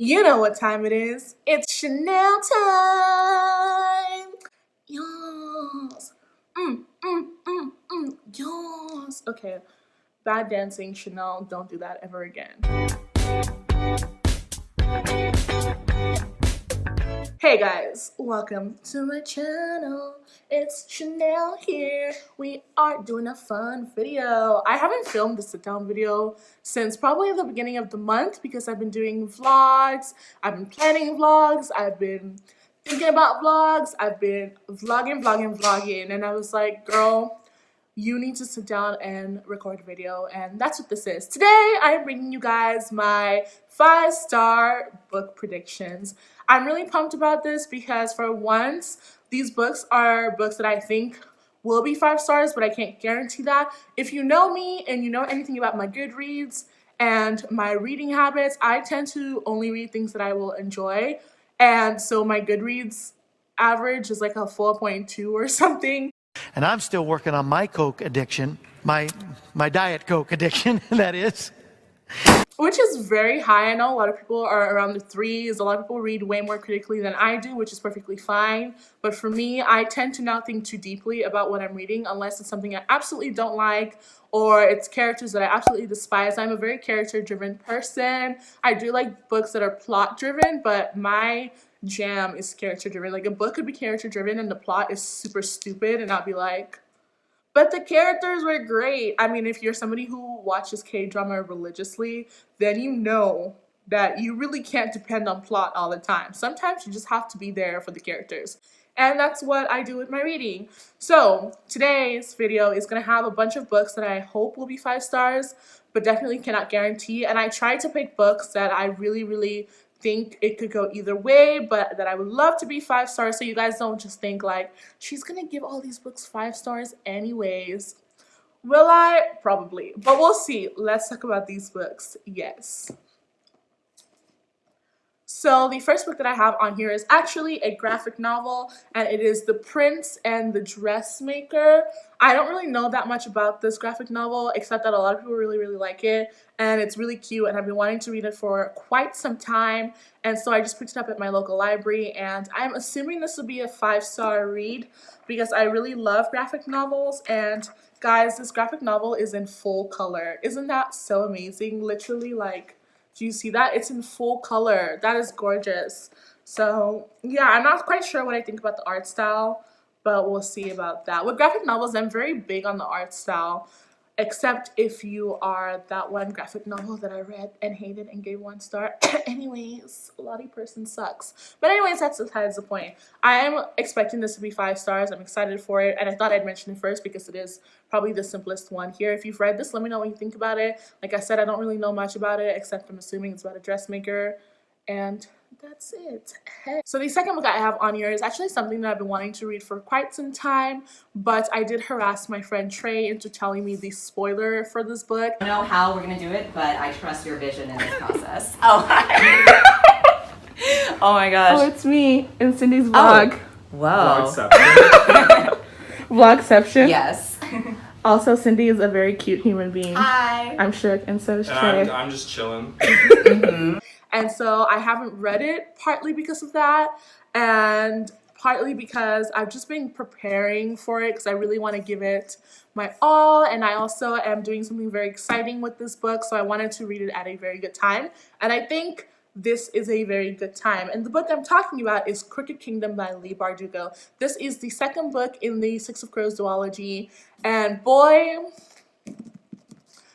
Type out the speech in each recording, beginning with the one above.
You know what time it is. It's Chanel time. Yes. Yes. Okay. Bad dancing, Chanel. Don't do that ever again. Hey guys, welcome to my channel. It's Chanel here. We are doing a fun video. I haven't filmed a sit down video since probably the beginning of the month because I've been doing vlogs, I've been planning vlogs, I've been thinking about vlogs, I've been vlogging, and I was like, girl, you need to sit down and record a video, and that's what this is. Today, I'm bringing you guys my 5-star book predictions. I'm really pumped about this because for once, these books are books that I think will be 5 stars, but I can't guarantee that. If you know me and you know anything about my Goodreads and my reading habits, I tend to only read things that I will enjoy, and so my Goodreads average is like a 4.2 or something. And I'm still working on my Coke addiction, my Diet Coke addiction, that is. Which is very high. I know a lot of people are around the 3s. A lot of people read way more critically than I do, which is perfectly fine. But for me, I tend to not think too deeply about what I'm reading unless it's something I absolutely don't like or it's characters that I absolutely despise. I'm a very character-driven person. I do like books that are plot-driven, but my jam is character-driven. Like, a book could be character-driven and the plot is super stupid and I'll be like, but the characters were great. I mean, if you're somebody who watches K-drama religiously, then you know that you really can't depend on plot all the time. Sometimes you just have to be there for the characters. And that's what I do with my reading. So today's video is going to have a bunch of books that I hope will be 5 stars, but definitely cannot guarantee. And I tried to pick books that I really think it could go either way, but that I would love to be 5 stars, so you guys don't just think like, she's gonna give all these books 5 stars anyways. Will I? Probably, but we'll see. Let's talk about these books. Yes. So the first book that I have on here is actually a graphic novel, and it is The Prince and the Dressmaker. I don't really know that much about this graphic novel, except that a lot of people really like it, and it's really cute, and I've been wanting to read it for quite some time, and so I just picked it up at my local library, and I'm assuming this will be a 5-star read because I really love graphic novels. And guys, this graphic novel is in full color. Isn't that so amazing? Literally, like, do you see that? It's in full color. That is gorgeous. So yeah, I'm not quite sure what I think about the art style, but we'll see about that. With graphic novels, I'm very big on the art style, except if you are that one graphic novel that I read and hated and gave 1 star. Anyways, Lottie person sucks. But anyways, that's besides the point. I'm expecting this to be 5 stars. I'm excited for it, and I thought I'd mention it first because it is probably the simplest one here. If you've read this, let me know what you think about it. Like I said, I don't really know much about it, except I'm assuming it's about a dressmaker, and that's it. Hey. So the second book I have on here is actually something that I've been wanting to read for quite some time, but I did harass my friend Trey into telling me the spoiler for this book. I don't know how we're gonna do it, but I trust your vision in this process. Oh, Oh my gosh. oh, it's me in Cindy's vlog. Whoa. Vlogception. Yes. Also, Cindy is a very cute human being. Hi. I'm shook, and so is Trey. And I'm just chilling. And so I haven't read it, partly because of that, and partly because I've just been preparing for it because I really want to give it my all, and I also am doing something very exciting with this book, so I wanted to read it at a very good time, and I think this is a very good time. And the book I'm talking about is Crooked Kingdom by Leigh Bardugo. This is the second book in the Six of Crows duology, and boy,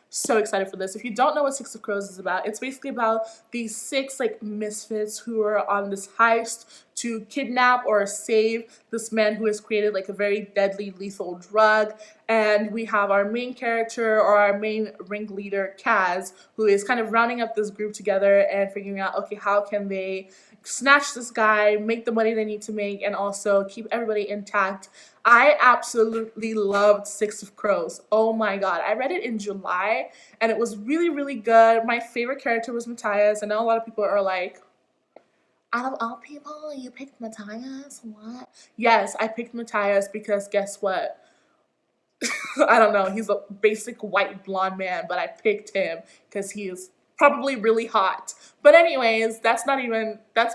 so excited for this. If you don't know what Six of Crows is about, it's basically about these 6 like misfits who are on this heist to kidnap or save this man who has created like a very deadly lethal drug. And we have our main character, or our main ringleader, Kaz, who is kind of rounding up this group together and figuring out, okay, how can they snatch this guy, make the money they need to make, and also keep everybody intact. I absolutely loved Six of Crows. Oh my god. I read it in July and it was really good. My favorite character was Matthias. I know a lot of people are like, out of all people, you picked Matthias? What? Yes, I picked Matthias because guess what? I don't know. He's a basic white blonde man, but I picked him because he is probably really hot. But anyways, that's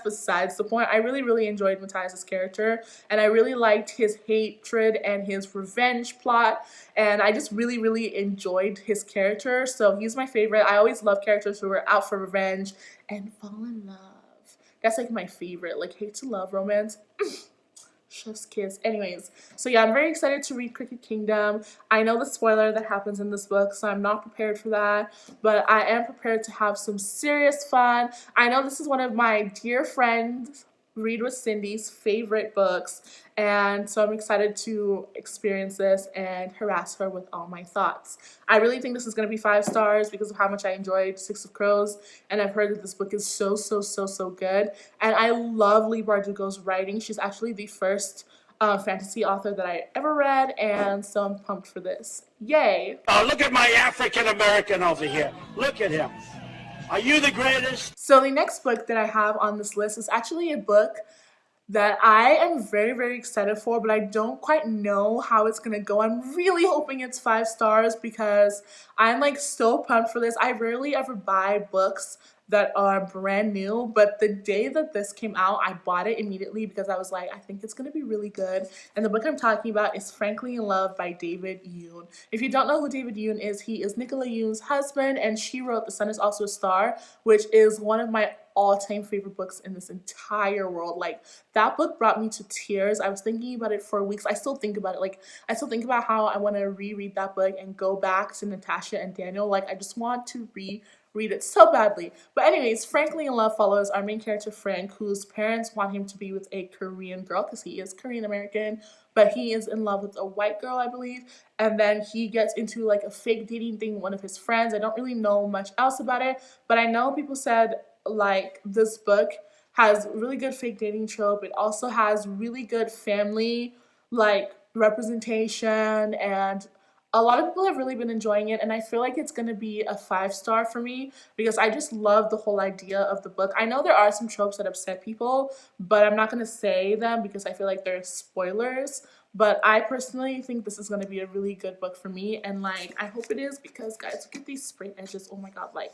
besides the point. I really enjoyed Matthias's character, and I really liked his hatred and his revenge plot, and I just really enjoyed his character. So he's my favorite. I always love characters who are out for revenge and fall in love. That's like my favorite, like hate to love romance. Chef's kiss. Anyways, so yeah, I'm very excited to read Cricket Kingdom. I know the spoiler that happens in this book, so I'm not prepared for that, but I am prepared to have some serious fun. I know this is one of my dear friends, Read with Cindy's favorite books, and so I'm excited to experience this and harass her with all my thoughts. I really think this is going to be 5 stars because of how much I enjoyed Six of Crows, and I've heard that this book is so good, and I love Leigh Bardugo's writing. She's actually the first fantasy author that I ever read, and so I'm pumped for this. Yay! Oh, look at my African American over here. Look at him. Are you the greatest? So the next book that I have on this list is actually a book that I am very excited for, but I don't quite know how it's gonna go. I'm really hoping it's 5 stars because I'm like so pumped for this. I rarely ever buy books that are brand new, but the day that this came out, I bought it immediately because I was like, I think it's gonna be really good. And the book I'm talking about is Frankly in Love by David Yoon. If you don't know who David Yoon is, he is Nicola Yoon's husband, and she wrote The Sun Is Also a Star, which is one of my all-time favorite books in this entire world. Like, that book brought me to tears. I was thinking about it for weeks. I still think about it. Like, I still think about how I want to reread that book and go back to Natasha and Daniel. Like, I just want to read it so badly. But anyways, Frankly in Love follows our main character Frank, whose parents want him to be with a Korean girl because he is Korean American, but he is in love with a white girl, I believe. And then he gets into like a fake dating thing with one of his friends. I don't really know much else about it, but I know people said like this book has really good fake dating trope. It also has really good family like representation, and a lot of people have really been enjoying it, and I feel like it's going to be a 5-star for me because I just love the whole idea of the book. I know there are some tropes that upset people, but I'm not going to say them because I feel like they're spoilers. But I personally think this is going to be a really good book for me, and like I hope it is because guys, look at these sprayed edges. Oh my god, like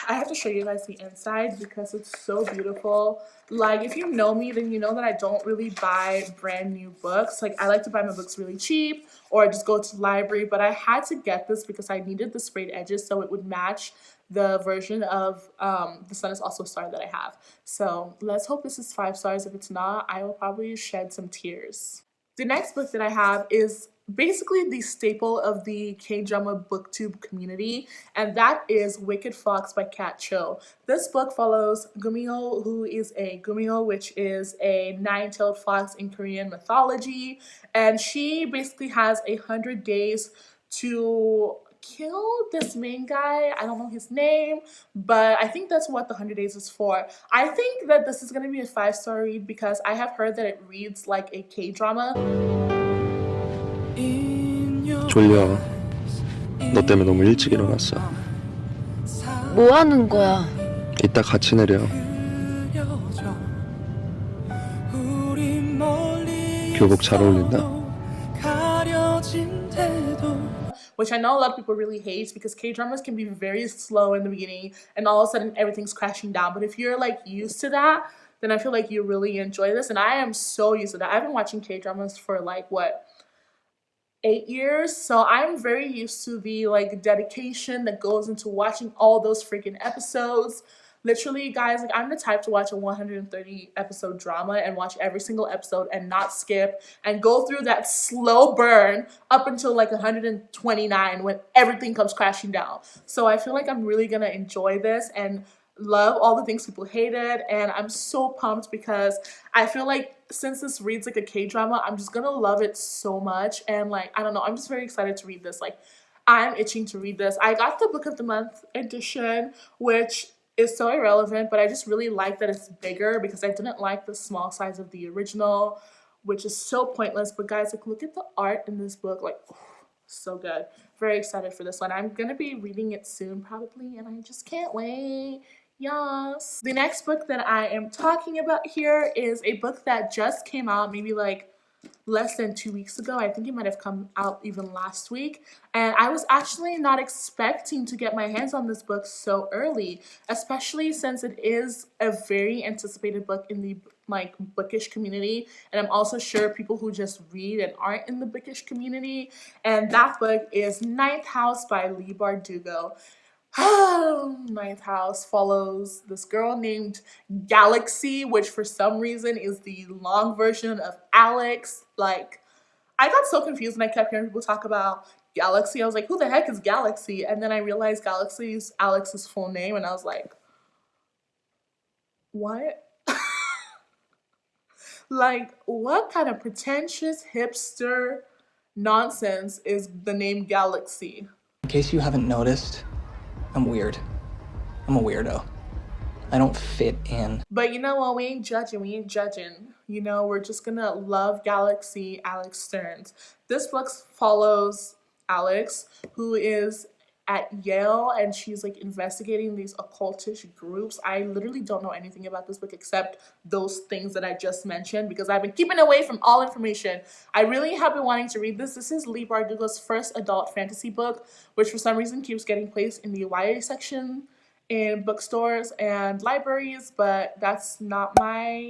I have to show you guys the inside because it's so beautiful. Like, if you know me, then you know that I don't really buy brand new books. Like, I like to buy my books really cheap or I just go to the library. But I had to get this because I needed the sprayed edges so it would match the version of The Sun Is Also a Star that I have. So let's hope this is 5 stars. If it's not, I will probably shed some tears. The next book that I have is basically the staple of the K-drama booktube community, and that is Wicked Fox by Kat Cho. This book follows Gumiho, who is a Gumiho, which is a 9-tailed fox in Korean mythology, and she basically has 100 days to kill this main guy. I don't know his name, but I think that's what the 100 days is for. I think that this is going to be a 5-star read because I have heard that it reads like a K-drama. 졸려. 너 때문에 너무 일찍 일어났어. 뭐 하는 거야? 이따 같이 내려. 교복 잘 어울린다. Which I know a lot of people really hate because K-dramas can be very slow in the beginning and all of a sudden everything's crashing down. But if you're like used to that, then I feel like you really enjoy this. And I am so used to that. I've been watching K-dramas for like, what, 8 years? So I'm very used to the like dedication that goes into watching all those freaking episodes. Literally, guys, like I'm the type to watch a 130 episode drama and watch every single episode and not skip and go through that slow burn up until like 129 when everything comes crashing down. So I feel like I'm really gonna enjoy this and love all the things people hated, and I'm so pumped because I feel like since this reads like a K-drama, I'm just gonna love it so much. And like, I don't know, I'm just very excited to read this. Like, I'm itching to read this. I got the Book of the Month edition, which is so irrelevant, but I just really like that it's bigger because I didn't like the small size of the original, which is so pointless. But guys, like, look at the art in this book. Like, oh, so good. Very excited for this one. I'm gonna be reading it soon probably, and I just can't wait. Yes. The next book that I am talking about here is a book that just came out maybe like less than 2 weeks ago. I think it might have come out even last week. And I was actually not expecting to get my hands on this book so early, especially since it is a very anticipated book in the like bookish community. And I'm also sure people who just read and aren't in the bookish community. And that book is Ninth House by Leigh Bardugo. Ninth House follows this girl named Galaxy, which for some reason is the long version of Alex. Like, I got so confused when I kept hearing people talk about Galaxy. I was like, who the heck is Galaxy? And then I realized Galaxy is Alex's full name, and I was like, what? Like, what kind of pretentious hipster nonsense is the name Galaxy? In case you haven't noticed, I'm weird. I'm a weirdo. I don't fit in. But you know what? We ain't judging. You know, we're just gonna love Galaxy Alex Stearns. This book follows Alex, who is at Yale, and she's like investigating these occultish groups. I literally don't know anything about this book except those things that I just mentioned because I've been keeping away from all information. I really have been wanting to read this. This is Leigh Bardugo's first adult fantasy book, which for some reason keeps getting placed in the YA section in bookstores and libraries, but that's not my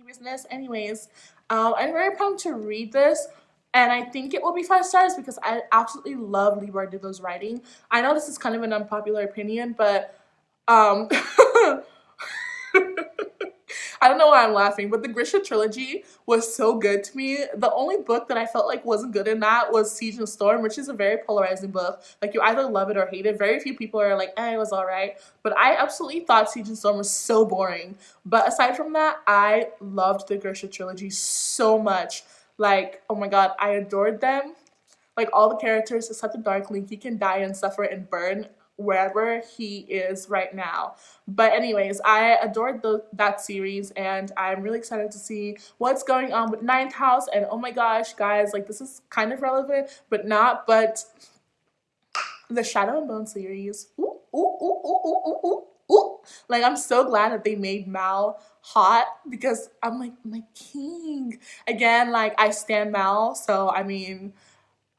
business anyways. I'm very pumped to read this, and I think it will be 5 stars because I absolutely love Leigh Bardugo's writing. I know this is kind of an unpopular opinion, but I don't know why I'm laughing, but the Grisha trilogy was so good to me. The only book that I felt like wasn't good in that was Siege and Storm, which is a very polarizing book. Like, you either love it or hate it. Very few people are like, it was alright. But I absolutely thought Siege and Storm was so boring. But aside from that, I loved the Grisha trilogy so much. Like, oh my god, I adored them. Like, all the characters except the Darkling, he can die and suffer and burn wherever he is right now. But anyways, I adored that series, and I'm really excited to see what's going on with Ninth House. And oh my gosh, guys, like, this is kind of relevant, but not. But the Shadow and Bone series, ooh, ooh, ooh, ooh, ooh, ooh, ooh. Like, I'm so glad that they made Mal hot because I'm like, my king. Again, like, I stan Mal, so I mean,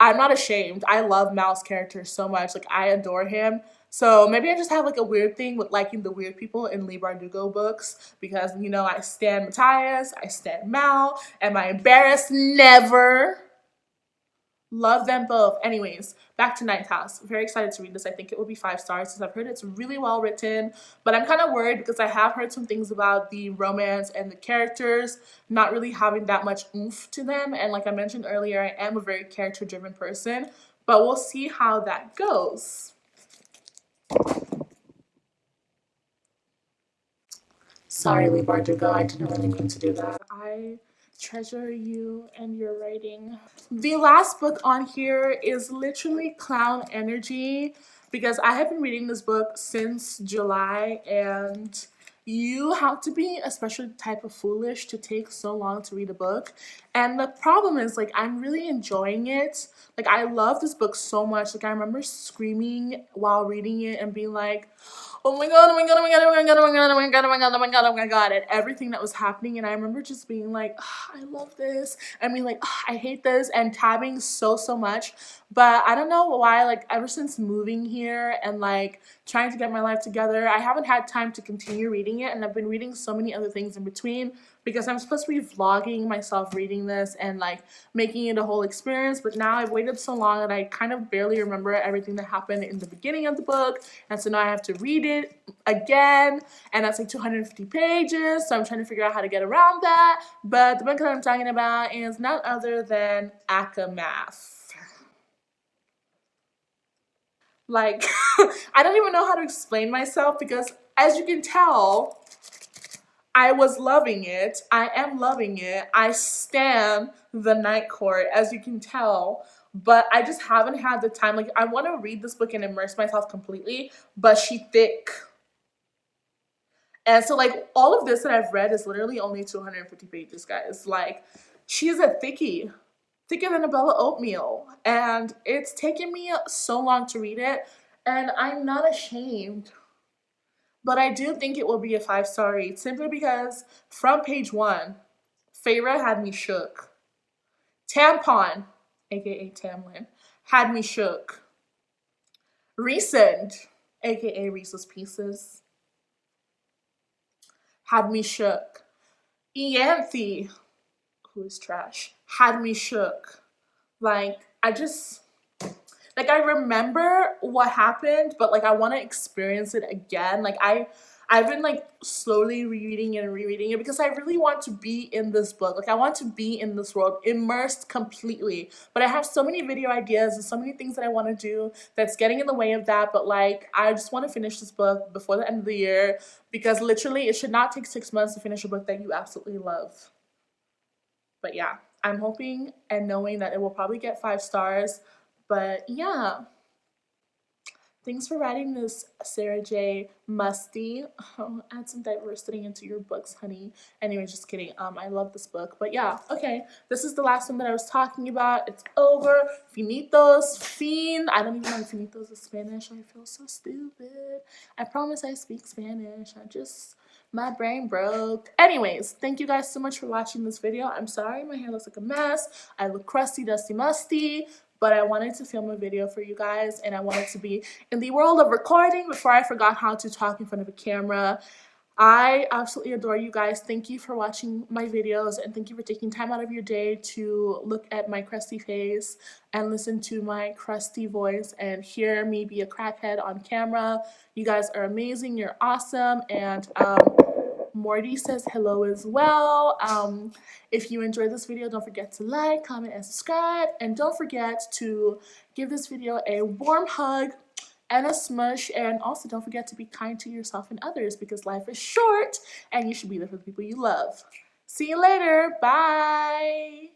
I'm not ashamed. I love Mal's character so much. Like, I adore him. So maybe I just have like a weird thing with liking the weird people in Leigh Bardugo books because, you know, I stan Matthias, I stan Mal, am I embarrassed? Never. Love them both. Anyways, back to Ninth House. Very excited to read this. I think it will be 5 stars since I've heard it's really well written. But I'm kind of worried because I have heard some things about the romance and the characters not really having that much oomph to them. And like I mentioned earlier, I am a very character-driven person. But we'll see how that goes. Sorry, Leigh Bardugo. I didn't really mean to do that. I treasure you and your writing. The last book on here is literally Clown Energy because I have been reading this book since July, and you have to be a special type of foolish to take so long to read a book. And the problem is, like, I'm really enjoying it. Like, I love this book so much. Like, I remember screaming while reading it and being like, oh my god, oh my god, oh my god, oh my god, oh my god, oh my god, oh my god, oh my god, oh my god, and everything that was happening. And I remember just being like, I love this. I mean, like, I hate this, and tabbing so much. But I don't know why, like, ever since moving here and like trying to get my life together, I haven't had time to continue reading it, and I've been reading so many other things in between because I'm supposed to be vlogging myself reading this and like making it a whole experience. But now I've waited so long that I kind of barely remember everything that happened in the beginning of the book, and so now I have to read it again, and that's like 250 pages, so I'm trying to figure out how to get around that. But the book that I'm talking about is none other than Akamath. Like, I don't even know how to explain myself because, as you can tell, I was loving it. I am loving it. I stan the Night Court, as you can tell, but I just haven't had the time. Like, I want to read this book and immerse myself completely, but she's thick. And so, like, all of this that I've read is literally only 250 pages, guys. Like, she's a thickie. Thicker than a Bella oatmeal, and it's taken me so long to read it, and I'm not ashamed, but I do think it will be a 5-star read simply because from page 1, Favorite had me shook. Tampon, aka Tamlin, had me shook. Recent, aka Reese's Pieces, had me shook. Ianthe, who is trash, had me shook. Like, I remember what happened, but like I want to experience it again. Like I've been like slowly rereading it and rereading it because I really want to be in this book. Like I want to be in this world, immersed completely. But I have so many video ideas and so many things that I want to do that's getting in the way of that. But like I just want to finish this book before the end of the year because literally it should not take 6 months to finish a book that you absolutely love. But yeah, I'm hoping and knowing that it will probably get 5 stars. But yeah, thanks for writing this, Sarah J. Musty. Oh, add some diversity into your books, honey. Anyway, just kidding. I love this book. But yeah, okay. This is the last one that I was talking about. It's over. Finitos. Fin. I don't even know if finitos is Spanish. I feel so stupid. I promise I speak Spanish. My brain broke. Anyways, thank you guys so much for watching this video. I'm sorry my hair looks like a mess. I look crusty, dusty, musty. But I wanted to film a video for you guys and I wanted to be in the world of recording before I forgot how to talk in front of a camera. I absolutely adore you guys. Thank you for watching my videos and thank you for taking time out of your day to look at my crusty face and listen to my crusty voice and hear me be a crackhead on camera. You guys are amazing. You're awesome. And Morty says hello as well. If you enjoyed this video, don't forget to like, comment, and subscribe. And don't forget to give this video a warm hug and a smush. And also don't forget to be kind to yourself and others because life is short and you should be there for the people you love. See you later. Bye.